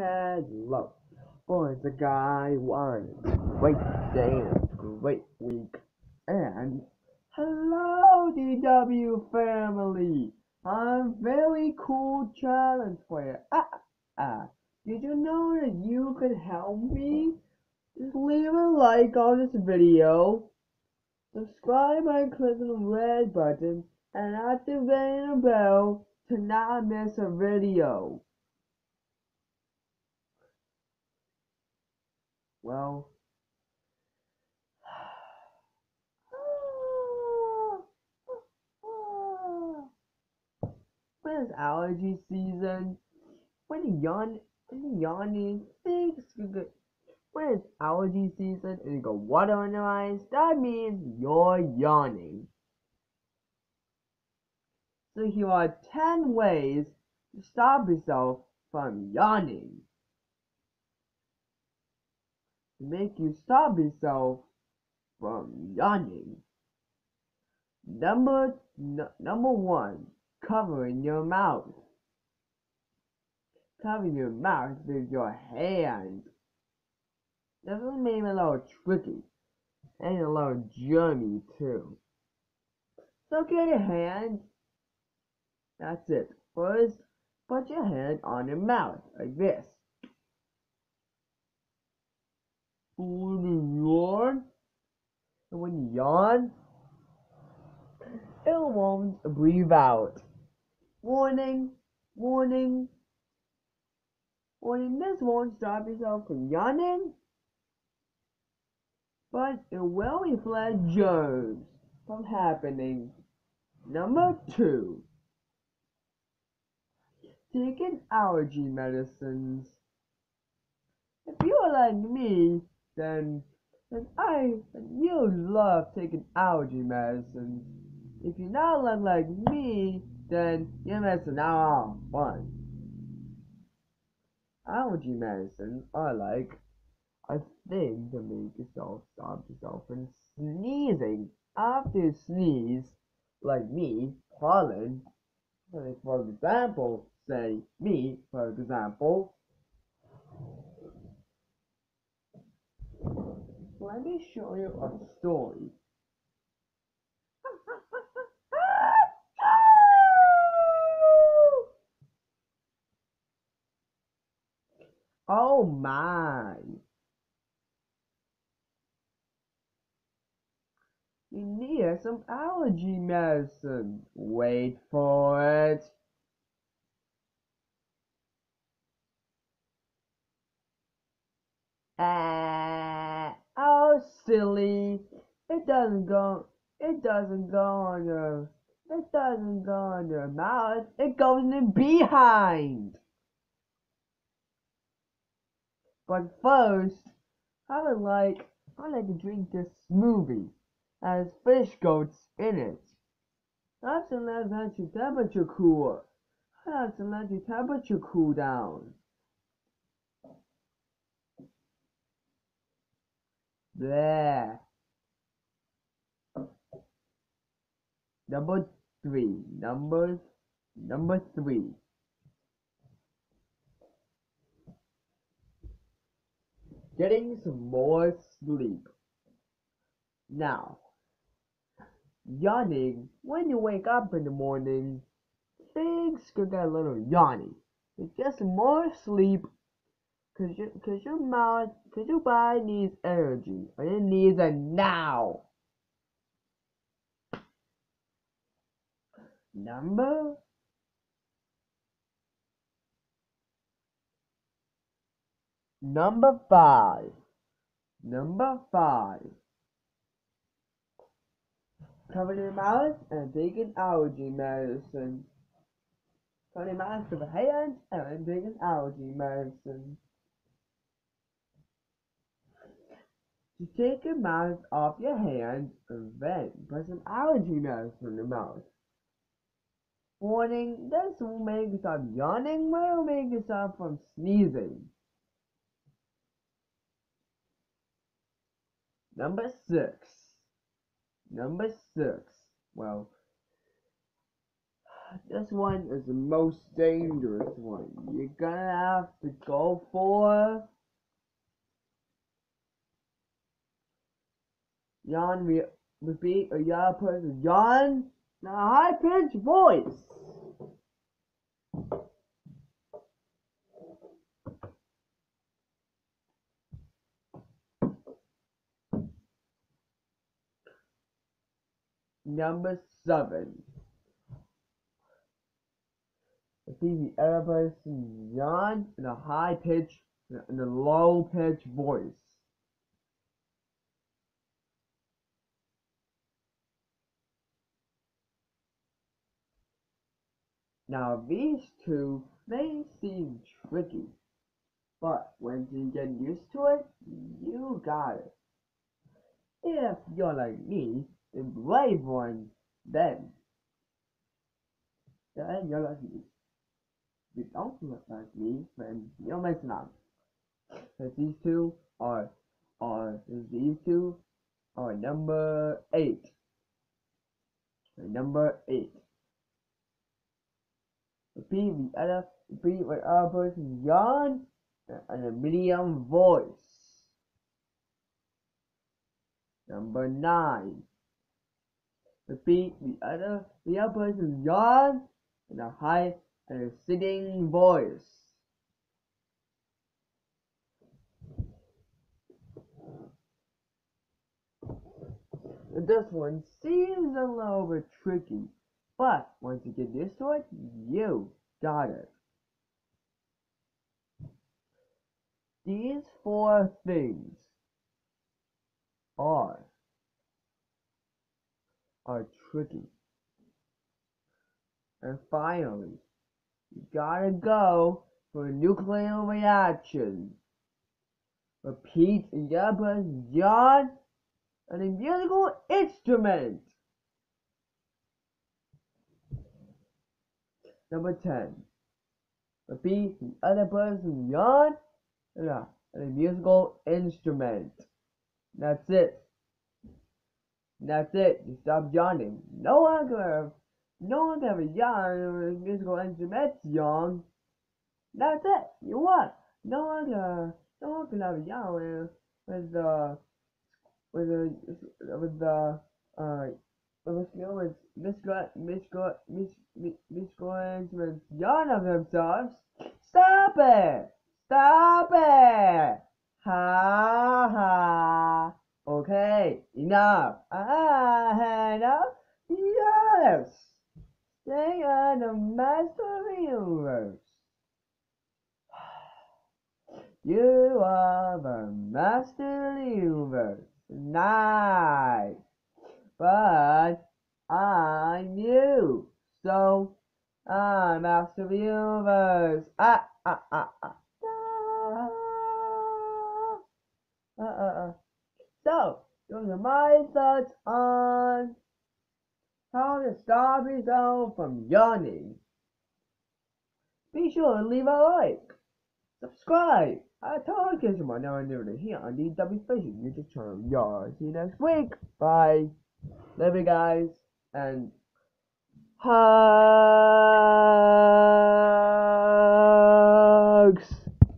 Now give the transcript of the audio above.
Hello, boys, a guy one great day and great week. And hello, DW family. I'm very cool challenge for you. Did you know that you could help me? Just leave a like on this video, subscribe by clicking the red button, and activating the bell to not miss a video. Well, when it's allergy season, when you yawning, things good. When it's allergy season and you got water on your eyes, that means you're yawning. So here are 10 ways to stop yourself from yawning. To make you stop yourself from yawning. Number one, covering your mouth. Covering your mouth with your hand. This is maybe a little tricky and a little germy too. So get your hand. That's it. First, put your hand on your mouth like this. When you yawn, and when you yawn, it won't breathe out. Warning, warning, warning. This won't stop yourself from yawning, but it will reflect germs from happening. Number two, taking allergy medicines. If you're like me, then you love taking allergy medicines. If you're not like me, then you're missing out on fun. Allergy medicines are like a thing to make yourself stop yourself from sneezing. After you sneeze, like me, pollen, like for example, say me, for example, let me show you a story. Oh my! You need some allergy medicine. Wait for it. Oh silly! It doesn't go. It doesn't go on your. It doesn't go on your mouth. It goes in the behind. But first, I like to drink this smoothie. Has fish guts in it. That's to let your temperature cool. That's to let your temperature cool down. There. Number three. Number three. Getting some more sleep. Now, yawning, when you wake up in the morning, things could get a little yawny. But get some more sleep, cause your body needs energy, and it needs it now. Number Number five. Number five. Cover your mouth and take an allergy medicine. Cover your mouth with a hand and take an allergy medicine. To take your mouth off your hand and then put some allergy medicine in your mouth. Warning, this will make you stop yawning, but it will make you stop from sneezing. Number six. Number six. Well, This one is the most dangerous one. You're gonna have to go for yawn. Repeat a yawn person. Yawn in a high pitched voice. Number 7. Repeat the other person yawn in a high pitch, in a low pitched voice. Now these two may seem tricky, but once you get used to it, you got it. If you're like me, the brave one, then you're lucky. If you don't look like me, then you're missing out. Because these two are number 8. Number 8. Repeat what other person yawn in a medium voice. Number 9. Repeat the other person's yawn in a high and a sitting voice. This one seems a little bit tricky, but once you get used to it, you got it. These 4 things are tricky. And finally, you gotta go for a nuclear reaction. Repeat Yabba's yawn and a musical instrument. Number 10. Repeat the other person's yawn and a musical instrument. That's it. That's it. You stop yawning. No one can have a yawn with a musical instrument yawn. That's it. You won. No one can have a yawn with the instruments yawn of themselves. Stop it! Stop it! Ha ha! Okay, enough. Enough? Yes! Stay on the master of the universe. You are the master of the universe. Nice. But I'm you. So I'm master of the universe. So, those are my thoughts on how to stop yourself from yawning. Be sure to leave a like, subscribe. I talk to someone now and then here on DW Fishing YouTube channel. Y'all, see you next week. Bye. Love you guys. And hugs.